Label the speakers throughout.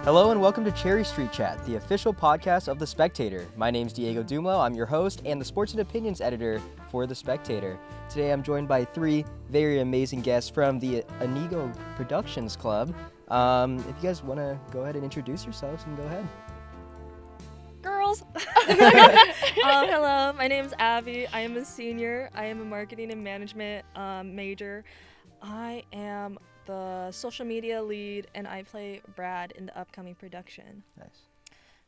Speaker 1: Hello and welcome to Cherry Street Chat, the official podcast of The Spectator. My name's Diego Dumlao, I'm your host and the sports and opinions editor for The Spectator. Today I'm joined by three very amazing guests from the Inigo Productions Club. If you guys want to go ahead and introduce yourselves, and go ahead.
Speaker 2: Girls! Hello, my name's Abby. I am a senior. I am a marketing and management major. I am the social media lead, and I play Brad in the upcoming production.
Speaker 1: Nice.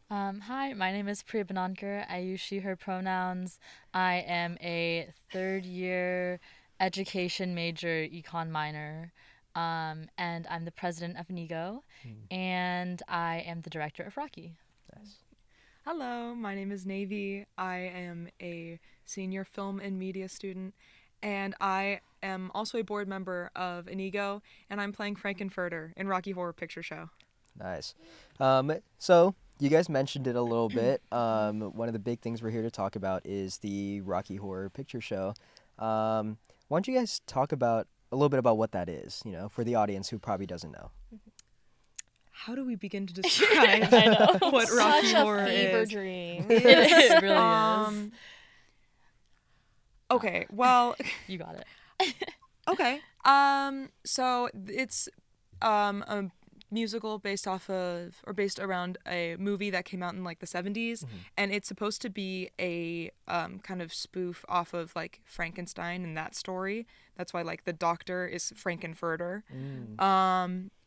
Speaker 3: Hi, my name is Priya Banankar. I use she, her pronouns. I am a third-year education major, econ minor, and I'm the president of Inigo, and I am the director of Rocky.
Speaker 1: Nice.
Speaker 4: Hello, my name is Navy. I am a senior film and media student, and I am also a board member of Inigo, and I'm playing Frankenfurter in Rocky Horror Picture Show.
Speaker 1: Nice. So you guys mentioned it a little bit. One of the big things we're here to talk about is the Rocky Horror Picture Show. Why don't you guys talk about a little bit about what that is, for the audience who probably doesn't know.
Speaker 4: How do we begin to describe what Rocky
Speaker 2: Such
Speaker 4: Horror
Speaker 2: a fever
Speaker 4: is?
Speaker 2: dream.
Speaker 3: It really is.
Speaker 4: Okay, well,
Speaker 3: You got it.
Speaker 4: okay. So it's a musical based around a movie that came out in like the 70s, and it's supposed to be a kind of spoof off of like Frankenstein and that story. That's why like the doctor is Frankenfurter.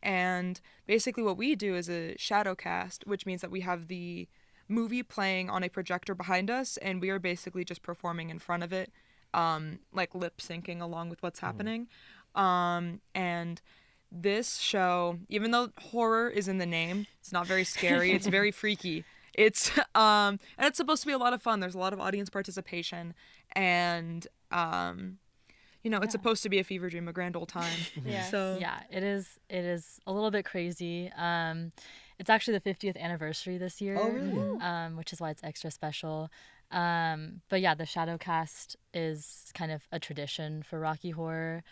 Speaker 4: And basically what we do is a shadowcast, which means that we have the movie playing on a projector behind us, and we are basically just performing in front of it, like lip syncing along with what's happening. And this show, even though horror is in the name, it's not very scary. It's very freaky. It's and it's supposed to be a lot of fun. There's a lot of audience participation, and it's supposed to be a fever dream, a grand old time.
Speaker 2: Yes.
Speaker 4: So
Speaker 3: Yeah, it is a little bit crazy. It's actually the 50th anniversary this year.
Speaker 1: Oh, really?
Speaker 3: Which is why it's extra special. But yeah, the Shadowcast is kind of a tradition for Rocky Horror,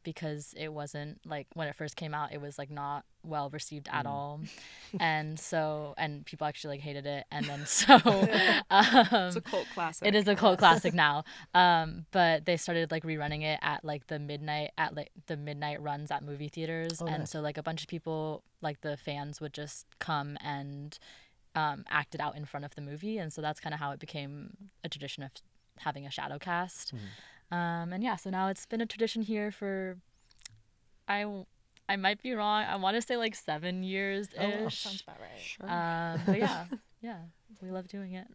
Speaker 3: because it wasn't like when it first came out, it was like not well received at all, and people actually like hated it, and then so
Speaker 4: it's a cult classic.
Speaker 3: it is a cult classic now. But they started like rerunning it at like the midnight runs at movie theaters, and
Speaker 1: nice.
Speaker 3: so like a bunch of people, like the fans, would just come and act it out in front of the movie, and so that's kind of how it became a tradition of having a shadow cast. And yeah, so now it's been a tradition here for, I might be wrong, I want to say like 7 years-ish.
Speaker 1: Oh, wow.
Speaker 2: Sounds about right.
Speaker 4: Sure.
Speaker 3: But yeah, we love doing it.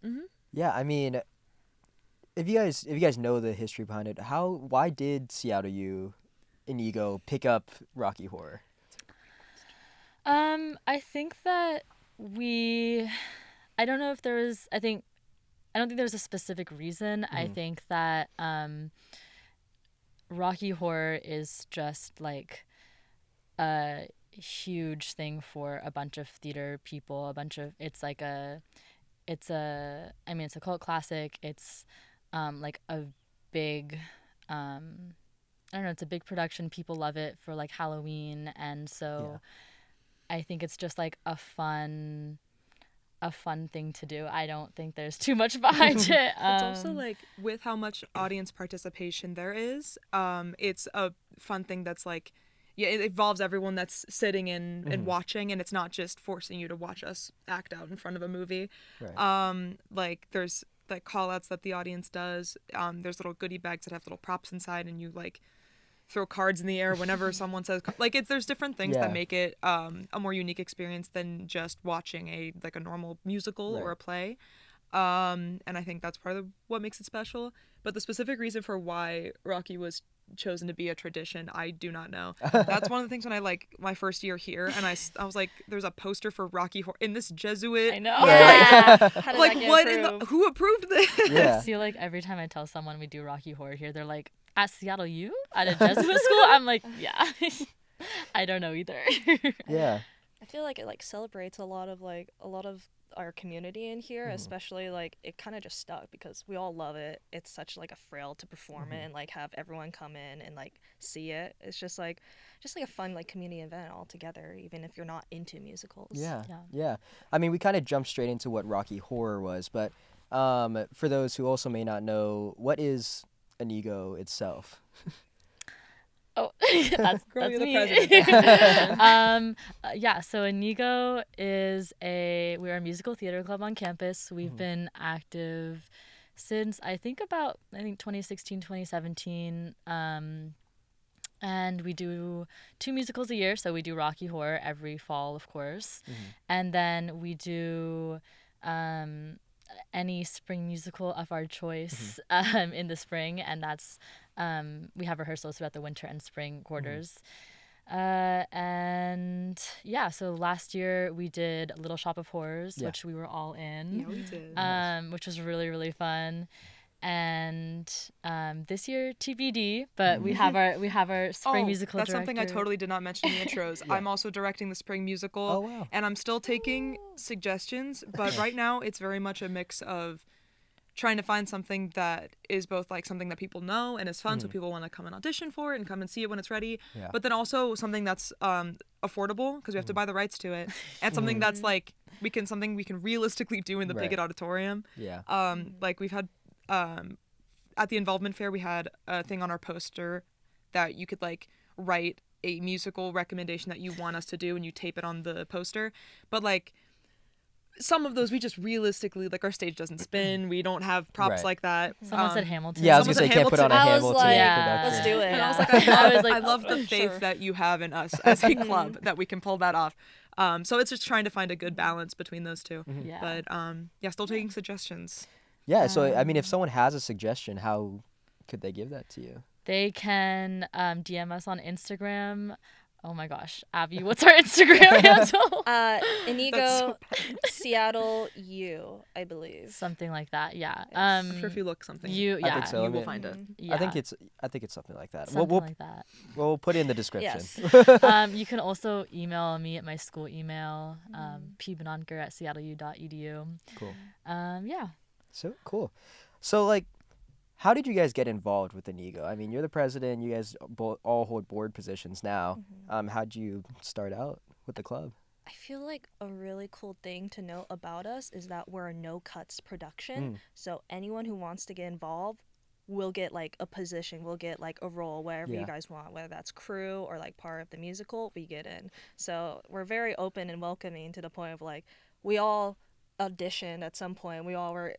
Speaker 1: Yeah, I mean, if you guys know the history behind it, why did Seattle Inigo pick up Rocky Horror?
Speaker 3: I think that I don't think there's a specific reason. I think that Rocky Horror is just like a huge thing for a bunch of theater people. It's a cult classic. It's like a big, I don't know, it's a big production. People love it for like Halloween, and so I think it's just like a fun thing to do. I don't think there's too much behind it.
Speaker 4: It's also like with how much audience participation there is, it's a fun thing that's like, it involves everyone that's sitting in and watching, and it's not just forcing you to watch us act out in front of a movie.
Speaker 1: Right.
Speaker 4: Like there's like call outs that the audience does. There's little goodie bags that have little props inside, and you like throw cards in the air whenever someone says there's different things that make it a more unique experience than just watching a normal musical or a play, and I think that's part of what makes it special. But the specific reason for why Rocky was chosen to be a tradition, I do not know. That's one of the things when I my first year here, and I was like, there's a poster for Rocky Horror in this Jesuit.
Speaker 3: I know.
Speaker 2: Yeah. How did
Speaker 4: Like
Speaker 2: that get
Speaker 4: what
Speaker 2: approved?
Speaker 4: who approved this?
Speaker 1: Yeah.
Speaker 3: I feel like every time I tell someone we do Rocky Horror here, they're like, at Seattle U? At a Jesuit school? I'm like, yeah. I don't know either.
Speaker 1: Yeah.
Speaker 2: I feel like it celebrates a lot of our community in here, especially like it kind of just stuck because we all love it. It's such like a thrill to perform it and like have everyone come in and like see it. It's just like a fun like community event all together, even if you're not into musicals.
Speaker 1: Yeah. I mean, we kind of jumped straight into what Rocky Horror was, but for those who also may not know, what is Inigo itself?
Speaker 3: Oh, that's
Speaker 4: Girl, you're the
Speaker 3: me.
Speaker 4: president.
Speaker 3: So Inigo is we're a musical theater club on campus. We've been active since I think 2016, 2017. And we do 2 musicals a year. So we do Rocky Horror every fall, of course. And then we do any spring musical of our choice in the spring, and that's we have rehearsals throughout the winter and spring quarters. And yeah, so last year we did Little Shop of Horrors, which we were all in.
Speaker 4: Yeah, we did.
Speaker 3: Which was really, really fun. And this year TBD, but we have our spring musical
Speaker 4: that's
Speaker 3: director.
Speaker 4: something I totally did not mention in the intros. I'm also directing the spring musical.
Speaker 1: Oh, wow.
Speaker 4: And I'm still taking suggestions, but right now it's very much a mix of trying to find something that is both like something that people know and is fun, so people want to come and audition for it and come and see it when it's ready, but then also something that's affordable because we have to buy the rights to it, and something that's like we can realistically do in the Bigot Auditorium. Like we've had at the involvement fair, we had a thing on our poster that you could like write a musical recommendation that you want us to do and you tape it on the poster, but like some of those we just realistically, like, our stage doesn't spin, we don't have props like that.
Speaker 3: Someone said Hamilton.
Speaker 1: Yeah, I was gonna say can't put on a Hamilton
Speaker 2: like,
Speaker 1: production.
Speaker 2: let's do it.
Speaker 4: And
Speaker 2: Yeah.
Speaker 4: I was like, I love the faith that you have in us as a club that we can pull that off. So it's just trying to find a good balance between those two. But still taking suggestions.
Speaker 1: Yeah, so I mean, if someone has a suggestion, how could they give that to you?
Speaker 3: They can DM us on Instagram. Oh my gosh, Abby, what's our Instagram handle?
Speaker 2: Inigo Seattle U, I believe.
Speaker 3: Something like that, yeah.
Speaker 4: I'm sure if you look something,
Speaker 3: you
Speaker 1: think so.
Speaker 4: you will find it.
Speaker 3: Yeah.
Speaker 1: I think it's something like that.
Speaker 3: Something like that.
Speaker 1: We'll put it in the description.
Speaker 2: Yes.
Speaker 3: You can also email me at my school email, pbenonker@seattleu.edu.
Speaker 1: Cool.
Speaker 3: Yeah.
Speaker 1: So cool. So like, how did you guys get involved with Inigo? I mean, you're the president. You guys all hold board positions now. How'd you start out with the club?
Speaker 2: I feel like a really cool thing to note about us is that we're a no-cuts production. So anyone who wants to get involved will get like a position, will get like a role wherever you guys want, whether that's crew or like part of the musical, we get in. So we're very open and welcoming to the point of like we all auditioned at some point. We all were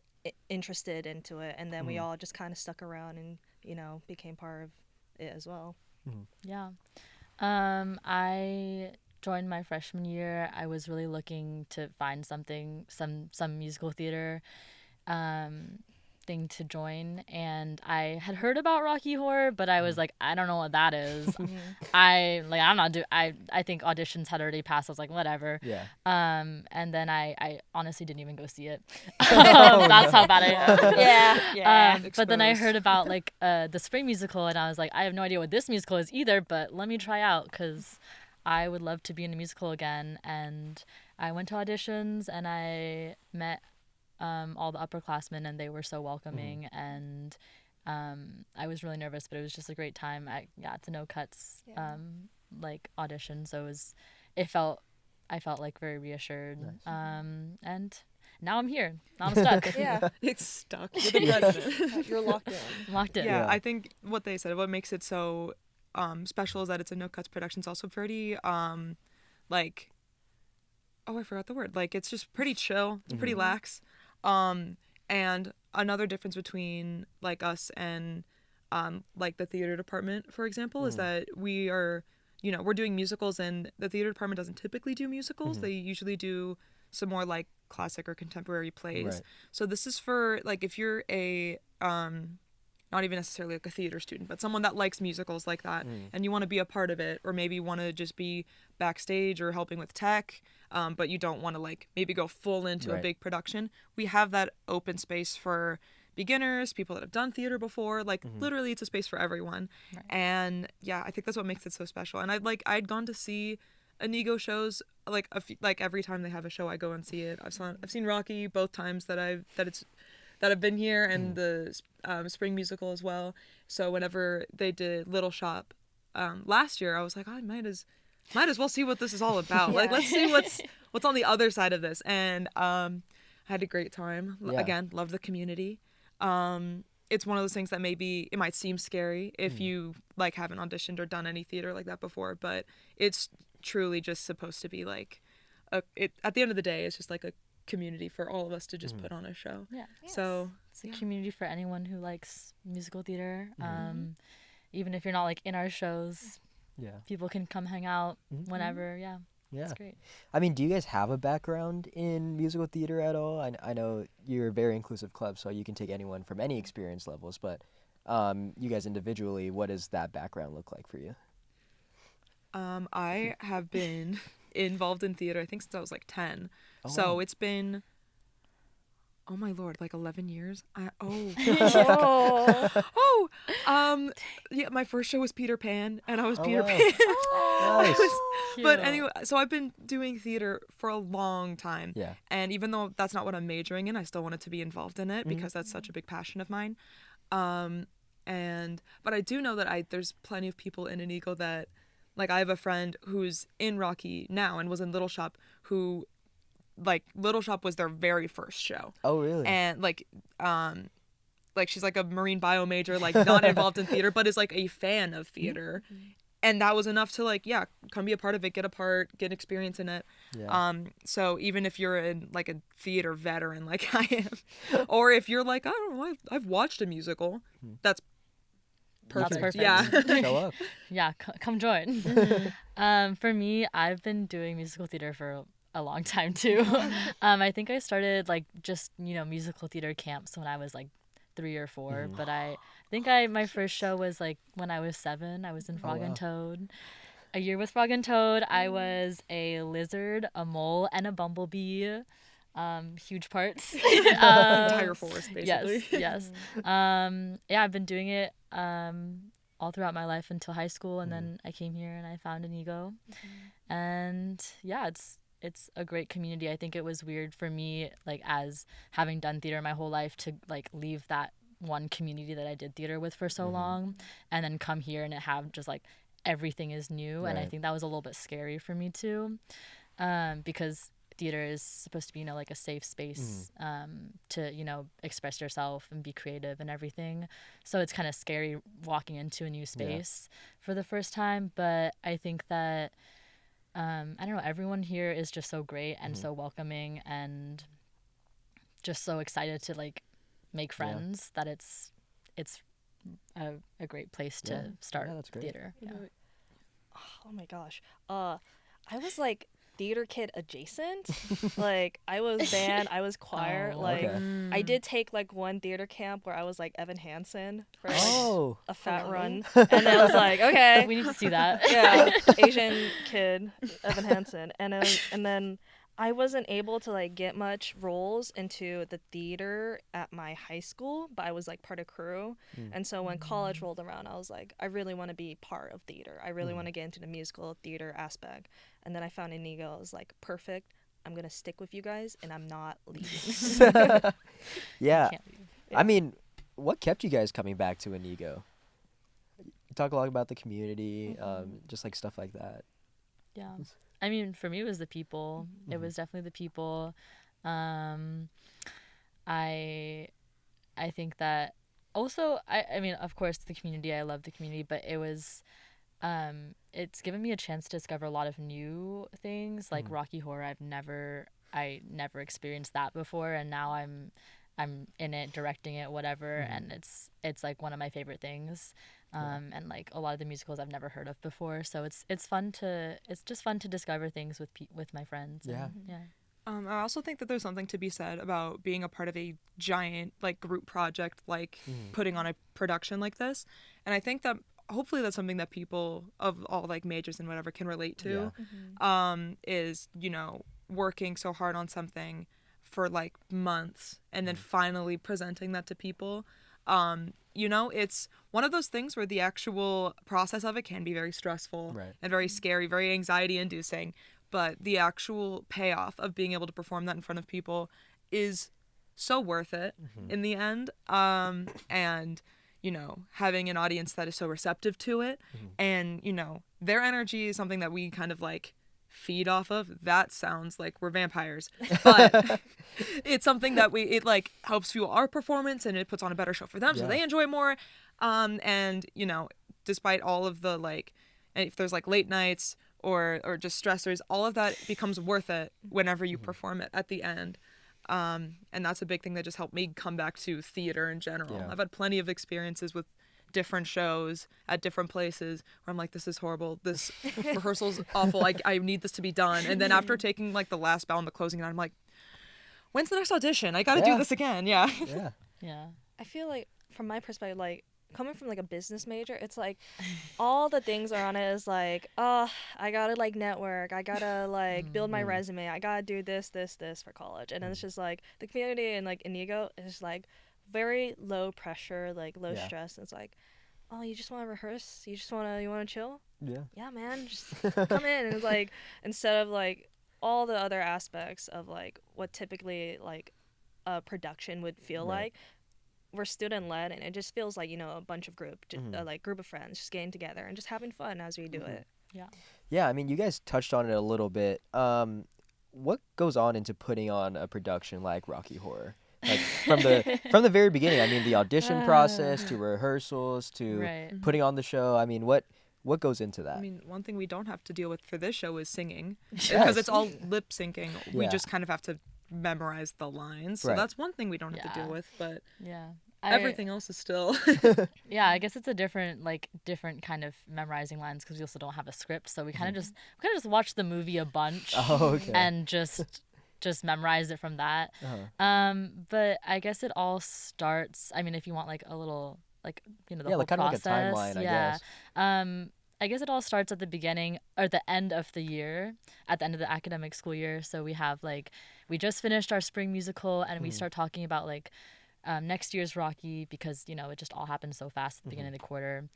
Speaker 2: interested into it, and then we all just kind of stuck around and became part of it as well.
Speaker 3: Yeah. I joined my freshman year. I was really looking to find something, some musical theater thing to join, and I had heard about Rocky Horror, but I was like, I don't know what that is. I think auditions had already passed. I was like, whatever.
Speaker 1: Yeah.
Speaker 3: And then I honestly didn't even go see it. That's how bad I am.
Speaker 2: Yeah.
Speaker 3: But then I heard about like the spring musical, and I was like, I have no idea what this musical is either, but let me try out because I would love to be in a musical again. And I went to auditions, and I met all the upperclassmen, and they were so welcoming, and I was really nervous, but it was just a great time. It's a no cuts like audition, so I felt like very reassured.
Speaker 1: Nice.
Speaker 3: And now I'm here. Now I'm stuck.
Speaker 2: Yeah.
Speaker 4: It's stuck. You're the president.
Speaker 2: You're locked in.
Speaker 3: I'm locked in.
Speaker 4: Yeah, I think what they said, what makes it so special is that it's a no cuts production. It's also pretty like, oh, I forgot the word. Like, it's just pretty chill. It's pretty lax. And another difference between like us and like the theater department, for example, is that we are, we're doing musicals, and the theater department doesn't typically do musicals. They usually do some more like classic or contemporary plays.
Speaker 1: Right.
Speaker 4: So this is for like if you're a not even necessarily like a theater student, but someone that likes musicals like that, and you want to be a part of it, or maybe want to just be backstage or helping with tech, but you don't want to like maybe go full into a big production. We have that open space for beginners, people that have done theater before, like literally it's a space for everyone. And yeah, I think that's what makes it so special. And I'd gone to see Inigo shows. Like like every time they have a show, I go and see it. I've seen Rocky both times that I've been here, and the spring musical as well. So whenever they did Little Shop last year, I was like, I might as well see what this is all about.
Speaker 2: Yeah.
Speaker 4: Like, let's see what's on the other side of this. And I had a great time.
Speaker 1: Yeah.
Speaker 4: Again, love the community. It's one of those things that maybe it might seem scary if you like haven't auditioned or done any theater like that before, but it's truly just supposed to be like at the end of the day, it's just like a community for all of us to just put on a show.
Speaker 3: Yeah.
Speaker 4: So
Speaker 3: It's a community for anyone who likes musical theater. Even if you're not like in our shows, people can come hang out whenever. Yeah.
Speaker 1: Yeah.
Speaker 3: It's great.
Speaker 1: I mean, do you guys have a background in musical theater at all? I know you're a very inclusive club, so you can take anyone from any experience levels, but you guys individually, what does that background look like for you?
Speaker 4: I have been involved in theater, I think, since I was like 10.
Speaker 1: Oh,
Speaker 4: So
Speaker 1: wow.
Speaker 4: it's been, oh my Lord, like 11 years. Yeah, my first show was Peter Pan, and I was Peter
Speaker 1: wow.
Speaker 4: Pan.
Speaker 1: Nice.
Speaker 4: But
Speaker 3: Cute.
Speaker 4: anyway, so I've been doing theater for a long time.
Speaker 1: Yeah.
Speaker 4: And even though that's not what I'm majoring in, I still wanted to be involved in it because that's such a big passion of mine. But I do know that there's plenty of people in Inigo that, like, I have a friend who's in Rocky now and was in Little Shop who, like, Little Shop was their very first show.
Speaker 1: Oh, really?
Speaker 4: And like she's like a marine bio major, like not involved in theater, but is like a fan of theater. And that was enough to like, come be a part of it, get experience in it.
Speaker 1: Yeah.
Speaker 4: So even if you're in like a theater veteran like I am, or if you're like, I don't know, I've watched a musical, that's perfect.
Speaker 3: perfect.
Speaker 4: Yeah.
Speaker 1: Show up.
Speaker 3: Yeah, come join. For me, I've been doing musical theater for a long time too. I think I started like just musical theater camps when I was like 3 or 4, but I think my first show was like when I was 7. I was in Frog and Toad. A year with Frog and Toad, I was a lizard, a mole, and a bumblebee. Huge parts.
Speaker 4: Entire forest, basically.
Speaker 3: Yes. Yeah, I've been doing it all throughout my life until high school, and then I came here and I found Inigo. And yeah, it's a great community. I think it was weird for me, like, as having done theater my whole life, to like leave that one community that I did theater with for so long and then come here and have just like everything is new. And I think that was a little bit scary for me too, because theater is supposed to be like a safe space to express yourself and be creative and everything. So it's kind of scary walking into a new space for the first time. But I think that I don't know, everyone here is just so great and so welcoming and just so excited to like make friends that it's a great place to start
Speaker 1: that's great.
Speaker 3: theater. Yeah.
Speaker 2: Oh my gosh. I was like theater kid adjacent. Like I was band, I was choir.
Speaker 3: Oh,
Speaker 2: like
Speaker 1: okay.
Speaker 2: I did take like one theater camp where I was like Evan Hansen for like
Speaker 1: Oh.
Speaker 2: a fat run, and then I was like, okay,
Speaker 3: We need to see that.
Speaker 2: yeah, Asian kid Evan Hansen, and then I wasn't able to like get much roles into the theater at my high school, but I was like part of crew. And so when college rolled around, I was like, I really want to be part of theater. I really want to get into the musical theater aspect. And then I found Inigo. I was like, perfect. I'm gonna stick with you guys, and I'm not leaving.
Speaker 1: Yeah.
Speaker 3: Can't leave.
Speaker 1: I mean, what kept you guys coming back to Inigo? You talk a lot about the community, just like stuff like that.
Speaker 3: Yeah. I mean, for me, it was the people. It was definitely the people. I think that also, I mean, of course, the community, I love the community, but it was, it's given me a chance to discover a lot of new things, like Rocky Horror. I never experienced that before, and now I'm in it, directing it, whatever, and it's like one of my favorite things. And like a lot of the musicals I've never heard of before, so it's just fun to discover things with my friends.
Speaker 1: Yeah.
Speaker 4: I also think that there's something to be said about being a part of a giant like group project, like putting on a production like this. And I think that hopefully that's something that people of all like majors and whatever can relate to. Is working so hard on something for like months and then finally presenting that to people. you know, it's one of those things where the actual process of it can be very stressful and very scary, very anxiety inducing. But the actual payoff of being able to perform that in front of people is so worth it in the end. And, you know, having an audience that is so receptive to it and, you know, their energy is something that we kind of like feed off of. That sounds like we're vampires, but it's something that it like helps fuel our performance and it puts on a better show for them so they enjoy more. And, you know, despite all of the like, if there's like late nights or just stressors, all of that becomes worth it whenever you perform it at the end. And that's a big thing that just helped me come back to theater in general. I've had plenty of experiences with different shows at different places where I'm like, this is horrible, this rehearsal's awful, I need this to be done. And then after taking like the last bow and the closing night, I'm like, when's the next audition? I gotta do this again. Yeah.
Speaker 2: I feel like from my perspective, like coming from like a business major, it's like all the things are on it is like, oh, I gotta like network, I gotta like build my resume, I gotta do this for college. And then it's just like the community and like Inigo is like very low pressure, like low stress. It's like, oh, you just want to rehearse, you want to chill, yeah man, just come in. And it's like, instead of like all the other aspects of like what typically like a production would feel like, we're student led, and it just feels like, you know, a bunch of group of friends just getting together and just having fun as we do it.
Speaker 1: I mean, you guys touched on it a little bit. What goes on into putting on a production like Rocky Horror? Like from the very beginning, I mean, the audition process to rehearsals to putting on the show. I mean, what goes into that?
Speaker 4: I mean, one thing we don't have to deal with for this show is singing, because it's all lip syncing. We just kind of have to memorize the lines. So that's one thing we don't have to deal with, but everything else is still
Speaker 3: I guess it's a different kind of memorizing lines, because we also don't have a script, so we kind of just watch the movie a bunch and just memorize it from that. But I guess it all starts, I mean, if you want like a little like, you know, the whole
Speaker 1: like kind
Speaker 3: process,
Speaker 1: of like a timeline, I guess.
Speaker 3: I guess it all starts at the beginning or the end of the year, at the end of the academic school year. So we have like, we just finished our spring musical, and we start talking about like next year's Rocky, because, you know, it just all happened so fast at the beginning of the quarter.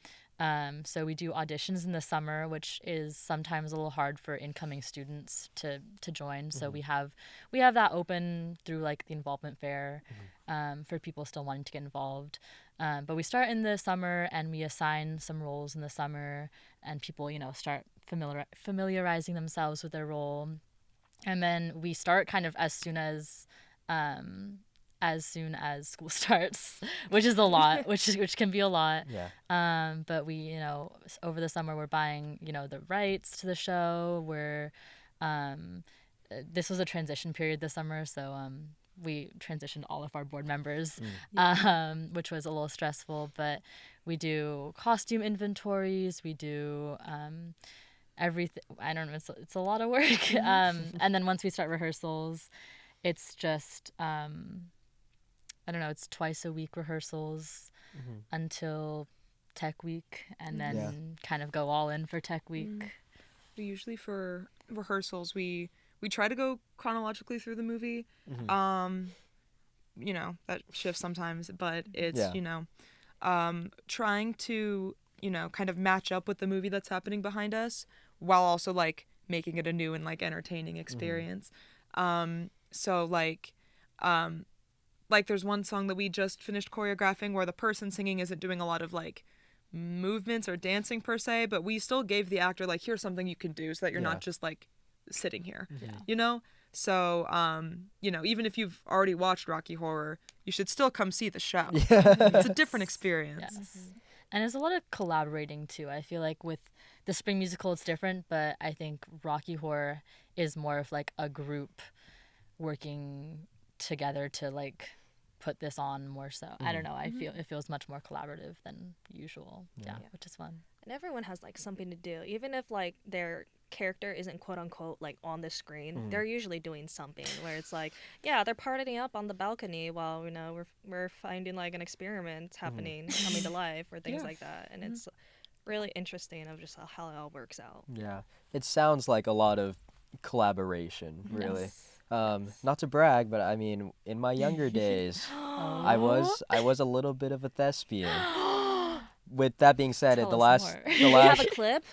Speaker 3: So we do auditions in the summer, which is sometimes a little hard for incoming students to join. So we have that open through like the involvement fair for people still wanting to get involved. But we start in the summer, and we assign some roles in the summer, and people, you know, start familiarizing themselves with their role. And then we start kind of as soon as school starts, which is a lot, which can be a lot. But we, you know, over the summer we're buying, you know, the rights to the show. This was a transition period this summer, so we transitioned all of our board members, which was a little stressful. But we do costume inventories, we do everything. I don't know, it's a lot of work. And then once we start rehearsals, it's just I don't know, it's twice a week rehearsals until tech week, and then kind of go all in for tech week.
Speaker 4: We usually, for rehearsals, we try to go chronologically through the movie. You know, that shifts sometimes, but it's, you know, trying to, you know, kind of match up with the movie that's happening behind us, while also like making it a new and like entertaining experience. So like there's one song that we just finished choreographing where the person singing isn't doing a lot of like movements or dancing per se, but we still gave the actor like, here's something you can do so that you're not just like sitting here, you know? So, you know, even if you've already watched Rocky Horror, you should still come see the show. It's a different experience.
Speaker 3: And there's a lot of collaborating too. I feel like with the spring musical it's different, but I think Rocky Horror is more of like a group working together to like put this on more so. I don't know, I feel it feels much more collaborative than usual. Which is fun.
Speaker 2: And everyone has like something to do, even if like their character isn't quote unquote like on the screen, they're usually doing something where it's like, yeah, they're partying up on the balcony while, you know, we're finding like an experiment happening, coming to life, or things like that. And it's really interesting of just how it all works out.
Speaker 1: It sounds like a lot of collaboration, really. Not to brag, but I mean, in my younger days, I was a little bit of a thespian. With that being said,
Speaker 3: Tell
Speaker 1: the
Speaker 3: us
Speaker 1: last
Speaker 3: more.
Speaker 1: the
Speaker 2: Do you have
Speaker 1: last
Speaker 2: a clip?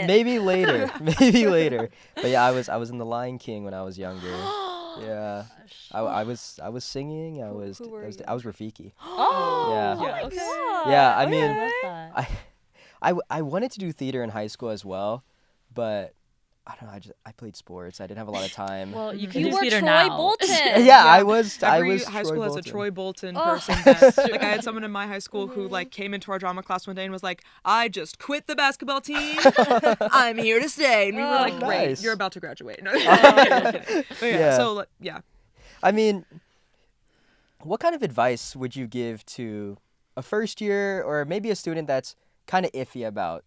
Speaker 1: Maybe later. But yeah, I was in The Lion King when I was younger. Yeah. I was singing. I
Speaker 2: Who
Speaker 1: was
Speaker 2: were you?
Speaker 1: I was Rafiki.
Speaker 3: Oh,
Speaker 1: Yeah.
Speaker 4: Yeah.
Speaker 3: okay.
Speaker 1: Yeah, I
Speaker 3: Okay.
Speaker 1: mean,
Speaker 3: I love that.
Speaker 1: I wanted to do theater in high school as well, but I don't know. I played sports. I didn't have a lot of time.
Speaker 3: Well, you
Speaker 4: Mhm.
Speaker 3: can
Speaker 2: You
Speaker 3: do
Speaker 2: were
Speaker 3: theater
Speaker 2: Troy
Speaker 3: now.
Speaker 2: Bolton.
Speaker 1: yeah,
Speaker 4: Yeah.
Speaker 1: I was
Speaker 4: Every
Speaker 1: Troy
Speaker 4: high school has a
Speaker 1: Bolton.
Speaker 4: Troy Bolton
Speaker 2: Oh.
Speaker 4: person that, like, I had someone in my high school who like came into our drama class one day and was like, I just quit the basketball team. I'm here to stay. And we were like,
Speaker 1: Oh,
Speaker 4: great,
Speaker 1: nice.
Speaker 4: you're about to graduate. No, I'm kidding. But yeah,
Speaker 1: Yeah.
Speaker 4: so like, yeah.
Speaker 1: I mean, what kind of advice would you give to a first year or maybe a student that's kind of iffy about,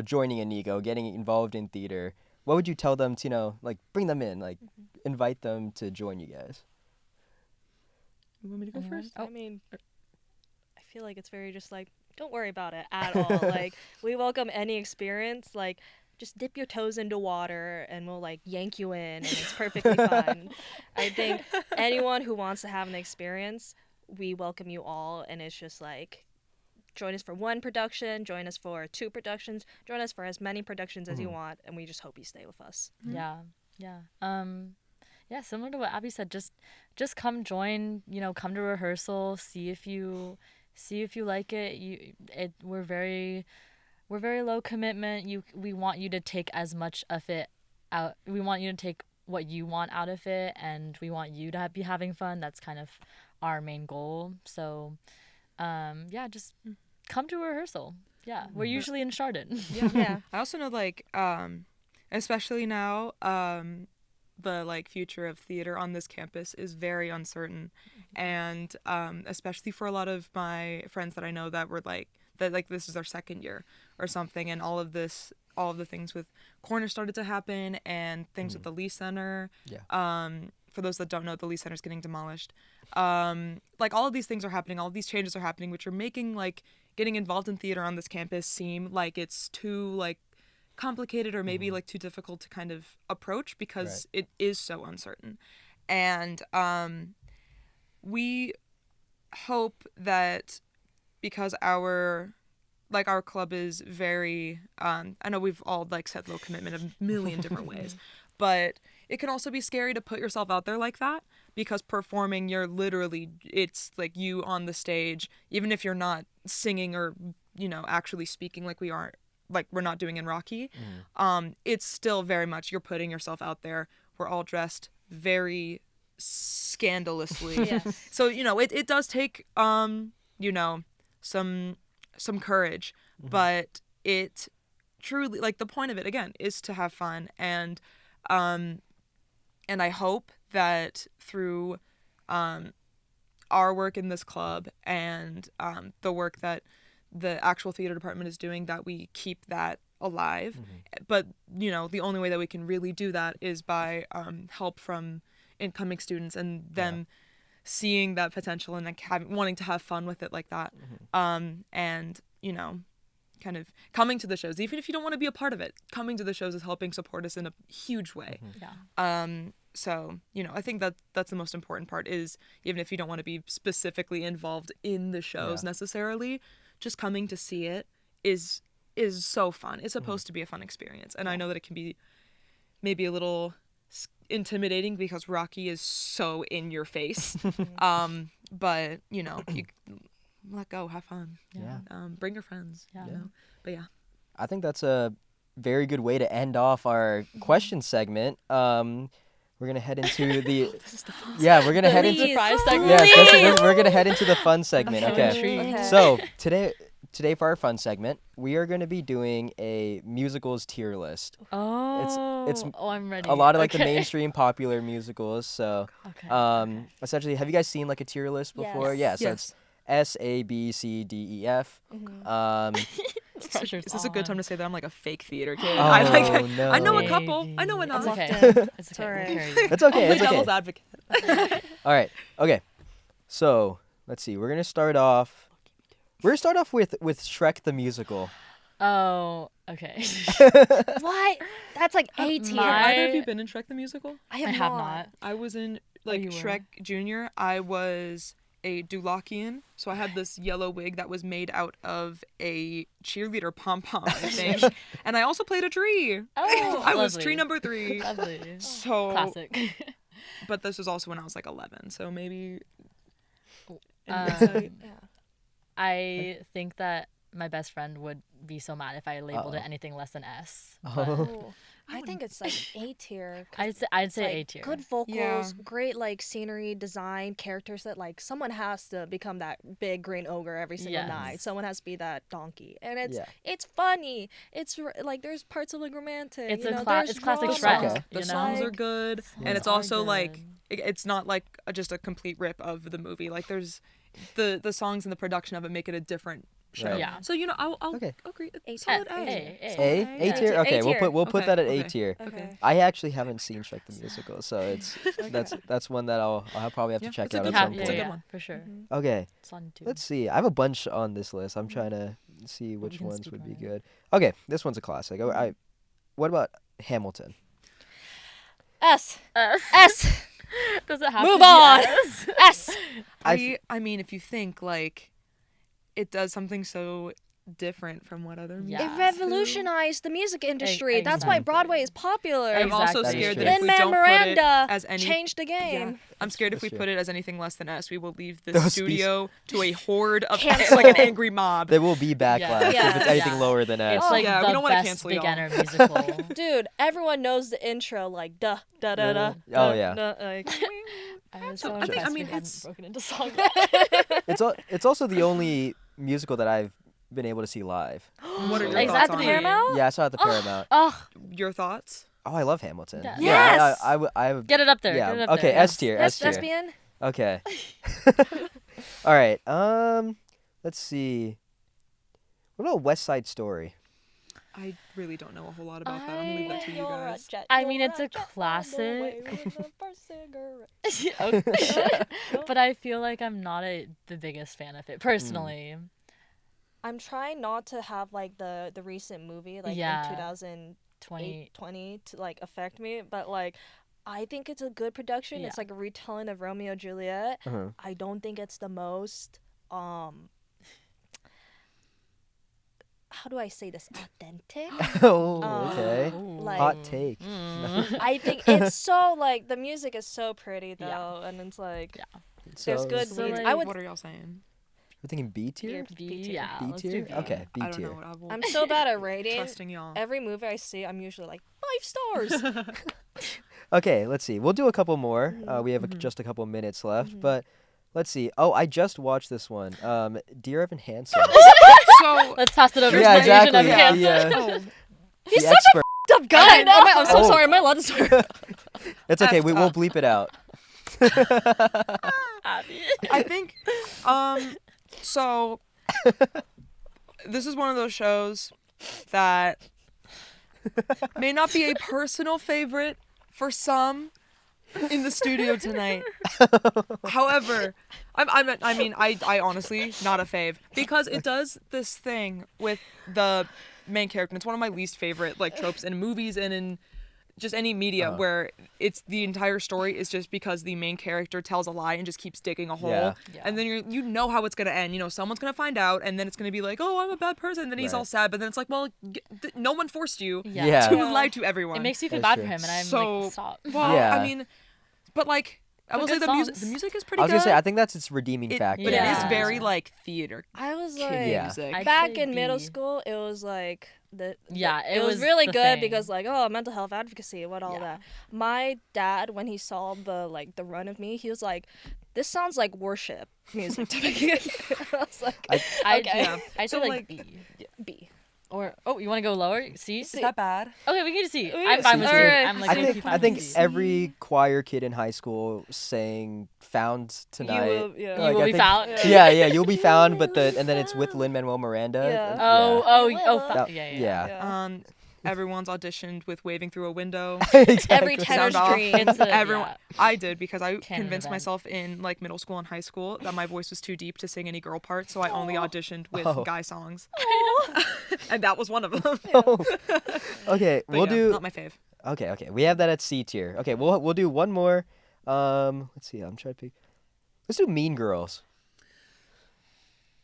Speaker 1: joining Inigo, getting involved in theater? What would you tell them to, like, bring them in, like, invite them to join you guys?
Speaker 4: You want me to go
Speaker 3: Anyone?
Speaker 4: first?
Speaker 2: I mean, I feel like it's very just like, don't worry about it at all. Like, we welcome any experience. Like, just dip your toes into water and we'll like yank you in and it's perfectly fine. I think anyone who wants to have an experience, we welcome you all. And it's just like, join us for one production, join us for 2 productions, join us for as many productions as you want. And we just hope you stay with us.
Speaker 3: Yeah. Yeah, similar to what Abby said, just come join, come to rehearsal, see if you like it. We're very low commitment. We want you to take as much of it out. We want you to take what you want out of it, and we want you to be having fun. That's kind of our main goal. So, just come to rehearsal. Yeah, we're usually in Chardon.
Speaker 2: Yeah.
Speaker 4: I also know, like, especially now, the like future of theater on this campus is very uncertain, and especially for a lot of my friends that I know that were like this is their second year or something, and all of the things with Corner started to happen, and things with the Lee Center.
Speaker 1: Yeah.
Speaker 4: For those that don't know, the Lee Center is getting demolished. Like, all of these things are happening, all of these changes are happening, which are making like getting involved in theater on this campus seem like it's too like complicated or maybe like too difficult to kind of approach because it is so uncertain. And we hope that because our club is very I know we've all like said low commitment a million different ways, but it can also be scary to put yourself out there like that, because performing, you're literally, it's like you on the stage, even if you're not singing or actually speaking like we are, like we're not doing in Rocky. It's still very much you're putting yourself out there. We're all dressed very scandalously.
Speaker 2: Yes.
Speaker 4: So it does take some courage, but it truly, like, the point of it again is to have fun, and I hope that through our work in this club and the work that the actual theater department is doing, that we keep that alive. But the only way that we can really do that is by help from incoming students and them seeing that potential and like wanting to have fun with it like that. And kind of coming to the shows, even if you don't want to be a part of it, coming to the shows is helping support us in a huge way. So I think that that's the most important part, is even if you don't want to be specifically involved in the shows necessarily, just coming to see it is so fun. It's supposed to be a fun experience, and I know that it can be maybe a little intimidating because Rocky is so in your face. But you let go, have fun. Bring your friends. But yeah,
Speaker 1: I think that's a very good way to end off our question segment. We're gonna head into the we're gonna head into
Speaker 3: surprise segment.
Speaker 1: we're gonna head into the fun segment.
Speaker 3: I'm so
Speaker 1: Okay.
Speaker 3: intrigued.
Speaker 1: So today for our fun segment, we are gonna be doing a musicals tier list. It's
Speaker 3: I'm ready.
Speaker 1: A lot of like the
Speaker 3: Okay.
Speaker 1: mainstream popular musicals. So
Speaker 3: Okay.
Speaker 1: essentially, have you guys seen like a tier list before?
Speaker 2: Yes.
Speaker 1: Yeah. So
Speaker 4: Yes.
Speaker 1: it's S, A, B, C, D, E, F.
Speaker 3: Pressure's
Speaker 4: is this a good time
Speaker 3: on.
Speaker 4: to say that I'm like a fake theater kid?
Speaker 1: Oh,
Speaker 4: I know a
Speaker 1: no.
Speaker 4: couple. I know enough.
Speaker 3: It's okay.
Speaker 2: Often.
Speaker 3: It's okay.
Speaker 2: alright.
Speaker 3: We'll carry you.
Speaker 1: It's okay.
Speaker 4: I'll
Speaker 1: It's
Speaker 4: play
Speaker 1: okay.
Speaker 4: devil's advocate.
Speaker 1: All right. Okay. So let's see. We're gonna start off with Shrek the musical.
Speaker 3: Oh, okay.
Speaker 2: What? That's like A tier.
Speaker 3: My-
Speaker 4: Have either of you been in Shrek the Musical?
Speaker 2: I
Speaker 3: I have not.
Speaker 4: I was in like
Speaker 3: you were?
Speaker 4: Shrek Junior. I was a Dulakian, so I had this yellow wig that was made out of a cheerleader pom pom, I think. And I also played a tree.
Speaker 3: Oh,
Speaker 4: I was
Speaker 3: lovely.
Speaker 4: tree number 3.
Speaker 3: Lovely.
Speaker 4: So
Speaker 3: Classic.
Speaker 4: But this was also when I was like 11, so maybe.
Speaker 3: Um, I think that my best friend would be so mad if I labeled it
Speaker 1: Uh-oh.
Speaker 3: anything less than S.
Speaker 2: Oh, I think it's like A tier. 'cause
Speaker 3: I'd
Speaker 2: it's,
Speaker 3: say
Speaker 2: like,
Speaker 3: A tier.
Speaker 2: Good vocals,
Speaker 4: Yeah.
Speaker 2: great like scenery, design, characters that like someone has to become that big green ogre every single
Speaker 3: Yes.
Speaker 2: night. Someone has to be that donkey, and it's
Speaker 1: Yeah.
Speaker 2: it's funny. It's like there's parts of like romantic.
Speaker 3: It's
Speaker 2: you
Speaker 3: a
Speaker 2: know,
Speaker 3: cla-
Speaker 2: there's
Speaker 3: it's classic
Speaker 2: drama.
Speaker 3: Shrek.
Speaker 1: Okay.
Speaker 4: The
Speaker 3: you know?
Speaker 4: songs are
Speaker 2: Like,
Speaker 4: good,
Speaker 3: Songs
Speaker 4: and it's
Speaker 3: are
Speaker 4: also like
Speaker 3: good.
Speaker 4: it's not like just a complete rip of the movie. Like there's the songs and the production of it make it a different show.
Speaker 1: Right.
Speaker 3: Yeah.
Speaker 4: So I'll
Speaker 1: Okay.
Speaker 4: agree.
Speaker 2: A
Speaker 4: Solid
Speaker 2: tier.
Speaker 4: A.
Speaker 3: A.
Speaker 4: Solid
Speaker 1: A
Speaker 2: Yeah.
Speaker 1: tier.
Speaker 2: A
Speaker 1: Okay,
Speaker 2: tier.
Speaker 1: we'll put
Speaker 4: Okay,
Speaker 1: that at A
Speaker 4: okay.
Speaker 1: tier.
Speaker 2: Okay.
Speaker 1: I actually haven't seen Shrek the Musical, so it's that's one that I'll probably have to
Speaker 4: Yeah,
Speaker 1: check
Speaker 4: it's a
Speaker 1: out
Speaker 4: good
Speaker 1: at
Speaker 4: one.
Speaker 1: some
Speaker 4: It's a
Speaker 1: point.
Speaker 4: good
Speaker 3: yeah,
Speaker 4: one.
Speaker 3: for sure.
Speaker 1: Okay,
Speaker 3: It's on too.
Speaker 1: let's see. I have a bunch on this list. I'm trying to see
Speaker 3: Well, we
Speaker 1: which
Speaker 3: can
Speaker 1: ones
Speaker 3: speak
Speaker 1: would
Speaker 3: on
Speaker 1: be
Speaker 3: it.
Speaker 1: good. Okay, this one's a classic. What about Hamilton?
Speaker 2: S.
Speaker 3: S.
Speaker 2: S.
Speaker 3: Does it have
Speaker 2: Move
Speaker 3: to be
Speaker 2: on.
Speaker 3: S?
Speaker 2: S.
Speaker 4: I mean, if you think like it does something so different from what other movies
Speaker 3: Yeah.
Speaker 2: It
Speaker 4: do.
Speaker 2: revolutionized the music industry. That's why
Speaker 3: exactly.
Speaker 2: Broadway is popular.
Speaker 4: I'm also
Speaker 3: Exactly.
Speaker 4: scared that
Speaker 1: That
Speaker 4: if
Speaker 1: is
Speaker 4: we
Speaker 2: Lin-Manuel
Speaker 4: don't put it
Speaker 2: Miranda
Speaker 4: as any
Speaker 2: changed the game.
Speaker 4: I'm scared if
Speaker 1: That's
Speaker 4: we
Speaker 1: true.
Speaker 4: put it as anything less than S, we will leave the
Speaker 1: Those
Speaker 4: studio to a horde of
Speaker 2: Cancel.
Speaker 4: like an angry mob.
Speaker 1: There will be backlash
Speaker 2: Yeah.
Speaker 1: if it's anything
Speaker 3: Yeah.
Speaker 1: lower than S.
Speaker 3: It's like
Speaker 4: yeah, we
Speaker 3: the
Speaker 4: don't wanna
Speaker 3: best
Speaker 4: cancel y'all.
Speaker 3: beginner musical.
Speaker 2: Dude, everyone knows the intro like da da da da.
Speaker 1: Oh, yeah.
Speaker 2: Like,
Speaker 3: I was
Speaker 4: So,
Speaker 3: so
Speaker 4: I think-
Speaker 3: impressed
Speaker 4: I mean,
Speaker 3: we hadn't
Speaker 4: it's-
Speaker 3: broken into song.
Speaker 1: It's also the only musical that I've been able to see live.
Speaker 4: What are your
Speaker 3: Is
Speaker 4: thoughts
Speaker 3: that
Speaker 4: on
Speaker 3: the
Speaker 4: it?
Speaker 2: Paramount?
Speaker 1: Yeah, I saw it at the Paramount.
Speaker 3: Oh,
Speaker 4: Your thoughts?
Speaker 1: Oh, I love Hamilton.
Speaker 3: Yeah.
Speaker 2: Yes!
Speaker 1: I
Speaker 3: get it up there.
Speaker 1: yeah.
Speaker 3: Get it up
Speaker 1: Okay,
Speaker 3: there.
Speaker 1: S tier. S tier.
Speaker 2: Thespian?
Speaker 1: Okay. All right. Let's see. What about West Side Story?
Speaker 4: I really don't know a whole lot about that. I'm gonna leave that to you guys.
Speaker 3: I mean, it's a classic. Okay. But I feel like I'm not the biggest fan of it personally.
Speaker 2: I'm trying not to have like the recent movie like
Speaker 3: Yeah.
Speaker 2: in 2008
Speaker 3: 20.
Speaker 2: 20 to like affect me, but like I think it's a good production.
Speaker 3: Yeah.
Speaker 2: It's like a retelling of Romeo and Juliet.
Speaker 1: Uh-huh.
Speaker 2: I don't think it's the most how do I say this, authentic?
Speaker 1: Oh, okay.
Speaker 2: Like
Speaker 1: Hot take.
Speaker 2: I think it's so like the music is so pretty though,
Speaker 3: Yeah.
Speaker 2: and it's like
Speaker 3: Yeah.
Speaker 2: there's
Speaker 1: So
Speaker 2: good
Speaker 3: So,
Speaker 2: beats.
Speaker 3: like,
Speaker 2: I would.
Speaker 4: What are y'all saying?
Speaker 1: We're thinking B tier.
Speaker 3: B,
Speaker 2: tier.
Speaker 3: yeah.
Speaker 1: B
Speaker 3: let's do
Speaker 1: tier.
Speaker 3: B.
Speaker 1: Okay, B
Speaker 4: I don't know
Speaker 1: tier.
Speaker 4: what I will.
Speaker 2: I'm so bad at rating.
Speaker 4: trusting y'all.
Speaker 2: Every movie I see, I'm usually like 5 stars.
Speaker 1: Okay, let's see. We'll do a couple more. We have just a couple minutes left, but let's see. Oh, I just watched this one. Dear Evan Hansen.
Speaker 4: So
Speaker 3: Let's pass it over
Speaker 1: Yeah,
Speaker 3: to the Asian
Speaker 1: exactly.
Speaker 3: of Hansen.
Speaker 4: oh,
Speaker 2: He's
Speaker 1: the
Speaker 2: such
Speaker 1: expert.
Speaker 2: Up guy. I'm so
Speaker 1: Oh.
Speaker 2: sorry. Am I allowed to swear?
Speaker 1: It's okay.
Speaker 4: Effed
Speaker 1: We'll
Speaker 4: up.
Speaker 1: bleep it out.
Speaker 4: I think so this is one of those shows that may not be a personal favorite for some in the studio tonight. However, I honestly not a fave because it does this thing with the main character. And it's one of my least favorite like tropes in movies and in just any media where it's the entire story is just because the main character tells a lie and just keeps digging a hole.
Speaker 1: Yeah.
Speaker 3: Yeah.
Speaker 4: And then you know how it's gonna end. You know, someone's gonna find out, and then it's gonna be like, oh, I'm a bad person. And then he's
Speaker 1: Right.
Speaker 4: all sad, but then it's like, well, no one forced you
Speaker 1: Yeah.
Speaker 4: to
Speaker 2: Yeah.
Speaker 4: lie to everyone.
Speaker 3: It makes you feel
Speaker 1: That's
Speaker 3: bad for
Speaker 1: true.
Speaker 3: him, and I'm
Speaker 4: So-
Speaker 3: like, stop.
Speaker 4: well,
Speaker 1: Yeah.
Speaker 4: I mean, but like, I
Speaker 3: But
Speaker 4: will say
Speaker 3: good
Speaker 4: the
Speaker 3: songs.
Speaker 4: music is pretty
Speaker 1: I was
Speaker 4: good.
Speaker 1: gonna say I think that's its redeeming
Speaker 4: It-
Speaker 1: factor.
Speaker 4: but it is
Speaker 3: Yeah.
Speaker 4: very like theater
Speaker 2: I was
Speaker 4: kid
Speaker 2: like,
Speaker 1: Yeah.
Speaker 4: music.
Speaker 3: I'd
Speaker 2: back
Speaker 3: say
Speaker 2: in middle
Speaker 3: B.
Speaker 2: school, it was like
Speaker 3: Yeah,
Speaker 2: it
Speaker 3: it
Speaker 2: was
Speaker 3: was
Speaker 2: really
Speaker 3: the
Speaker 2: good
Speaker 3: thing.
Speaker 2: because like mental health advocacy, what all
Speaker 3: Yeah.
Speaker 2: that. My dad, when he saw the run of me, he was like, "This sounds like worship music to me." I was like,
Speaker 3: I
Speaker 2: okay,
Speaker 4: yeah.
Speaker 3: I
Speaker 4: So,
Speaker 3: say
Speaker 4: like,
Speaker 3: like B.
Speaker 2: B.
Speaker 3: Or you want to go lower? C?
Speaker 2: C.
Speaker 4: Is that bad?
Speaker 3: Okay, we can do C.
Speaker 2: We
Speaker 3: I'm
Speaker 2: can
Speaker 3: fine
Speaker 2: do
Speaker 3: with
Speaker 2: C.
Speaker 3: C.
Speaker 2: Alright.
Speaker 3: I'm like,
Speaker 1: I
Speaker 3: okay,
Speaker 1: think
Speaker 3: fine
Speaker 1: I think
Speaker 3: with C.
Speaker 1: every choir kid in high school sang "Found Tonight."
Speaker 2: will- yeah.
Speaker 3: You
Speaker 1: Like,
Speaker 3: will
Speaker 1: I
Speaker 3: be
Speaker 1: think-
Speaker 3: found.
Speaker 1: Yeah, you'll be found, and then it's with Lin-Manuel Miranda.
Speaker 2: Yeah.
Speaker 3: Oh,
Speaker 1: Yeah.
Speaker 3: oh, oh,
Speaker 1: That-
Speaker 3: yeah.
Speaker 1: yeah.
Speaker 4: everyone's auditioned with waving through a window.
Speaker 2: Every tenor's
Speaker 4: Sound off.
Speaker 2: dream.
Speaker 3: It's a,
Speaker 4: Everyone,
Speaker 3: yeah.
Speaker 4: I did because I
Speaker 3: Canon
Speaker 4: convinced
Speaker 3: event.
Speaker 4: myself in like middle school and high school that my voice was too deep to sing any girl parts, so I only auditioned with
Speaker 1: Oh.
Speaker 4: guy songs, and that was one of them.
Speaker 1: Okay,
Speaker 4: But
Speaker 1: we'll
Speaker 4: yeah,
Speaker 1: do.
Speaker 4: not my fave.
Speaker 1: Okay. We have that at C tier. Okay, we'll do one more. Let's see. I'm trying to pick. Let's do Mean Girls.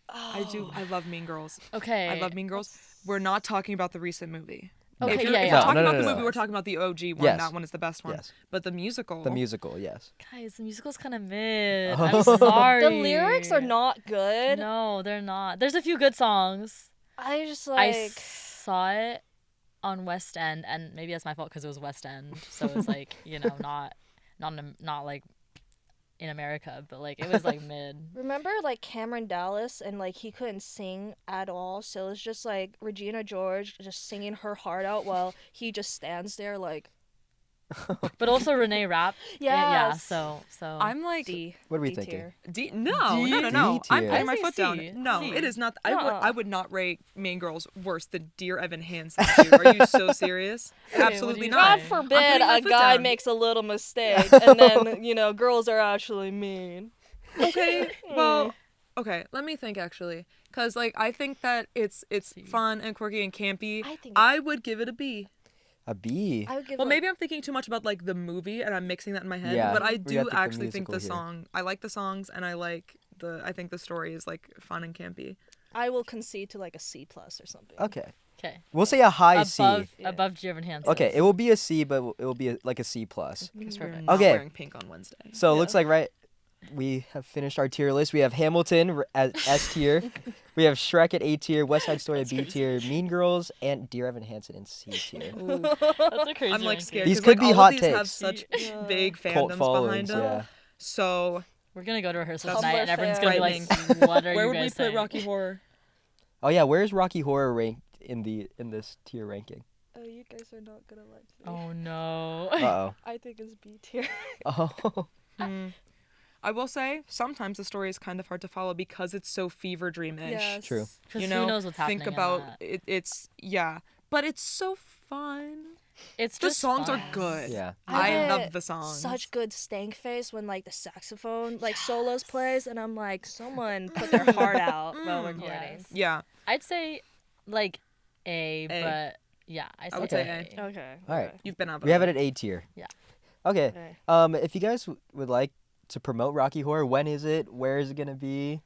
Speaker 4: I love Mean Girls.
Speaker 3: Okay.
Speaker 4: I love Mean Girls. We're not talking about the recent movie.
Speaker 3: Okay,
Speaker 4: If
Speaker 3: yeah,
Speaker 4: we're
Speaker 3: yeah.
Speaker 4: talking about the
Speaker 1: No.
Speaker 4: movie, we're talking about the OG one.
Speaker 1: Yes.
Speaker 4: That one is the best one.
Speaker 1: Yes.
Speaker 4: But the musical.
Speaker 1: The musical, yes.
Speaker 3: Guys, the musical's kind of mid.
Speaker 1: Oh.
Speaker 3: I'm sorry.
Speaker 2: The lyrics are not good.
Speaker 3: No, they're not. There's a few good songs.
Speaker 2: I just
Speaker 3: I
Speaker 2: like.
Speaker 3: saw it on West End, and maybe that's my fault because it was West End, so it was like not like in America, but like it was like mid.
Speaker 2: Remember like Cameron Dallas and like he couldn't sing at all, so it's just like Regina George just singing her heart out while he just stands there like
Speaker 3: But also Renee Rapp. Yeah.
Speaker 2: Yes.
Speaker 3: So
Speaker 4: I'm like
Speaker 2: D.
Speaker 1: What are we
Speaker 2: D
Speaker 1: thinking?
Speaker 2: tier.
Speaker 4: D. No.
Speaker 1: D
Speaker 4: I'm
Speaker 1: tier.
Speaker 4: putting my
Speaker 3: I say
Speaker 4: foot
Speaker 3: C.
Speaker 4: down. No,
Speaker 3: C.
Speaker 4: it is not.
Speaker 2: Nuh-uh.
Speaker 4: I would not rate Mean Girls worse than Dear Evan Hansen. Dude. Are you so serious? Absolutely
Speaker 3: you
Speaker 4: not.
Speaker 2: God
Speaker 3: say?
Speaker 2: forbid
Speaker 4: putting my
Speaker 2: a
Speaker 4: foot
Speaker 2: guy
Speaker 4: down.
Speaker 2: makes a little mistake and then girls are actually mean.
Speaker 4: Okay. Well. Okay. Let me think actually, because like I think that it's fun and quirky and campy. I would give it a B.
Speaker 1: A B.
Speaker 2: I would give
Speaker 4: Well,
Speaker 2: it
Speaker 4: maybe I'm thinking too much about like the movie and I'm mixing that in my head.
Speaker 1: Yeah,
Speaker 4: But I
Speaker 1: we
Speaker 4: do
Speaker 1: got the
Speaker 4: actually think the
Speaker 1: musical here.
Speaker 4: song. I like the songs and I think the story is like fun and campy.
Speaker 2: I will concede to like a C plus or something.
Speaker 1: Okay.
Speaker 3: Okay.
Speaker 1: We'll say a high
Speaker 3: Above
Speaker 1: C.
Speaker 3: above Giovanni Hansen.
Speaker 1: Okay, it will be a C, but it will be like a C plus.
Speaker 4: Because we're
Speaker 2: Mhm.
Speaker 4: not
Speaker 1: Okay.
Speaker 4: wearing pink on Wednesday.
Speaker 1: So it looks like we have finished our tier list. We have Hamilton at S tier. We have Shrek at A tier, West Side Story at B tier, Mean Girls, and Dear Evan Hansen in C tier.
Speaker 3: That's a crazy.
Speaker 4: I'm like
Speaker 3: ranking.
Speaker 4: scared.
Speaker 1: These
Speaker 4: 'cause,
Speaker 1: could
Speaker 4: like,
Speaker 1: be
Speaker 4: all
Speaker 1: hot
Speaker 4: of these have
Speaker 1: takes.
Speaker 4: such
Speaker 2: Yeah.
Speaker 4: big
Speaker 1: Cult
Speaker 4: fandoms
Speaker 1: followings,
Speaker 4: behind them.
Speaker 1: yeah.
Speaker 4: So
Speaker 3: We're gonna go to rehearsal
Speaker 4: That's
Speaker 3: tonight, and everyone's gonna be like,
Speaker 4: frightening.
Speaker 3: "What are
Speaker 4: where
Speaker 3: you
Speaker 4: would we
Speaker 3: guys
Speaker 4: put
Speaker 3: saying?"
Speaker 4: Rocky Horror?
Speaker 1: Oh yeah, where's Rocky Horror ranked in this tier ranking?
Speaker 2: Oh, you guys are not gonna like me.
Speaker 3: Oh no.
Speaker 1: Uh
Speaker 2: I think it's B tier.
Speaker 1: oh. Oh.
Speaker 4: I will say sometimes the story is kind of hard to follow because it's so fever dream-ish.
Speaker 2: Yes.
Speaker 1: True.
Speaker 3: 'Cause
Speaker 4: You
Speaker 3: who
Speaker 4: know,
Speaker 3: knows what's happening
Speaker 4: think
Speaker 3: in
Speaker 4: about
Speaker 3: that.
Speaker 4: it. It's but it's so fun.
Speaker 3: It's
Speaker 4: The
Speaker 3: just
Speaker 4: songs
Speaker 3: fun.
Speaker 4: are good.
Speaker 1: Yeah.
Speaker 4: I
Speaker 2: get
Speaker 4: love the songs.
Speaker 2: Such good stank face when like the saxophone like solos plays, and I'm like, someone put their heart out while recording.
Speaker 3: Yes.
Speaker 4: Yeah.
Speaker 3: I'd say like A,
Speaker 4: A.
Speaker 3: but yeah,
Speaker 4: I would say
Speaker 3: A.
Speaker 2: Okay.
Speaker 1: All right.
Speaker 4: You've been out.
Speaker 1: We have it at A tier.
Speaker 3: Yeah.
Speaker 1: Okay.
Speaker 2: Okay.
Speaker 1: If you guys would like to promote Rocky Horror, when is it? Where is it gonna be?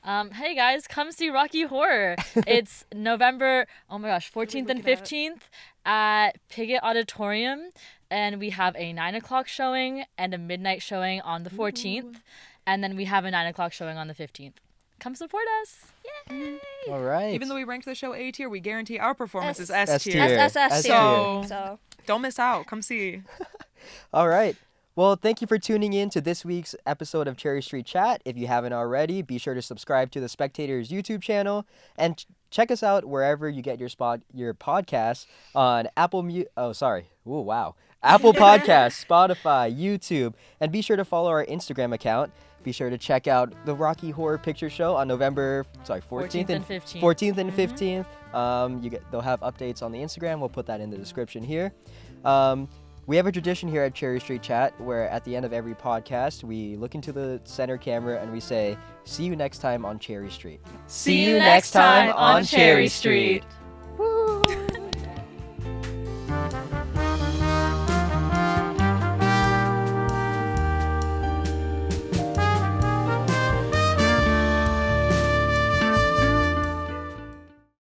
Speaker 3: Hey guys, come see Rocky Horror. It's November, 14th and
Speaker 2: looking at?
Speaker 3: 15th at Piggott Auditorium. And we have a 9 o'clock showing and a midnight showing on the 14th. And then we have a 9 o'clock showing on the 15th. Come support us. Yay!
Speaker 1: All right.
Speaker 4: Even though we ranked the show A tier, we guarantee our performance is
Speaker 2: S-
Speaker 4: S tier.
Speaker 1: tier.
Speaker 2: SSS tier.
Speaker 4: So-
Speaker 2: So
Speaker 4: Don't miss out. Come see.
Speaker 1: All right. Well, thank you for tuning in to this week's episode of Cherry Street Chat. If you haven't already, be sure to subscribe to the Spectator's YouTube channel and check us out wherever you get your podcasts on Apple Podcasts, Spotify, YouTube, and be sure to follow our Instagram account. Be sure to check out the Rocky Horror Picture Show on November 14th and
Speaker 3: 15th.
Speaker 1: 14th and 15th. They'll have updates on the Instagram. We'll put that in the description here. We have a tradition here at Cherry Street Chat where at the end of every podcast, we look into the center camera and we say, see you next time on Cherry Street.
Speaker 3: See you next time on Cherry Street.